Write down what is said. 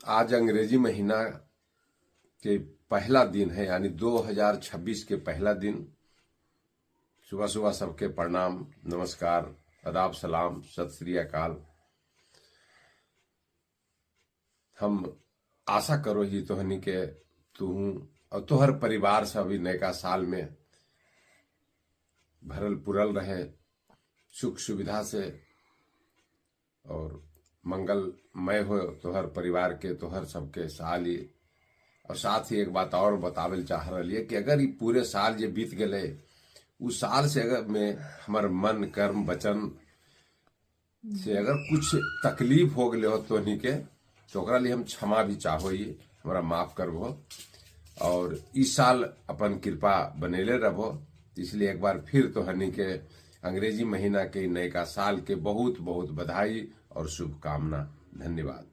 आज अंग्रेजी महीना के पहला दिन है, यानी 2026 के पहला दिन। सुबह सुबह सबके प्रणाम, नमस्कार, आदाब, सलाम, सत श्री अकाल। हम आशा करो ही तोहनी के तू और तोहर परिवार सब नयका साल में भरल पुरल रहे, सुख सुविधा से और मंगलमय हो तोहर परिवार के, तोहर सबके साल ही। और साथ ही एक बात और बतावल चाह रही है कि अगर ये पूरे साल ये बीत गए, उस साल से अगर में हमार मन कर्म वचन से अगर कुछ तकलीफ हो गए हो तोहनी के, तो ओकरा लिए हम क्षमा भी चाहो, ये हमारा माफ करबो और इस साल अपन कृपा बनेले रहो। इसलिए एक बार फिर तोहनी के अंग्रेजी महीना के नयका साल के बहुत बहुत बधाई और शुभकामना। धन्यवाद।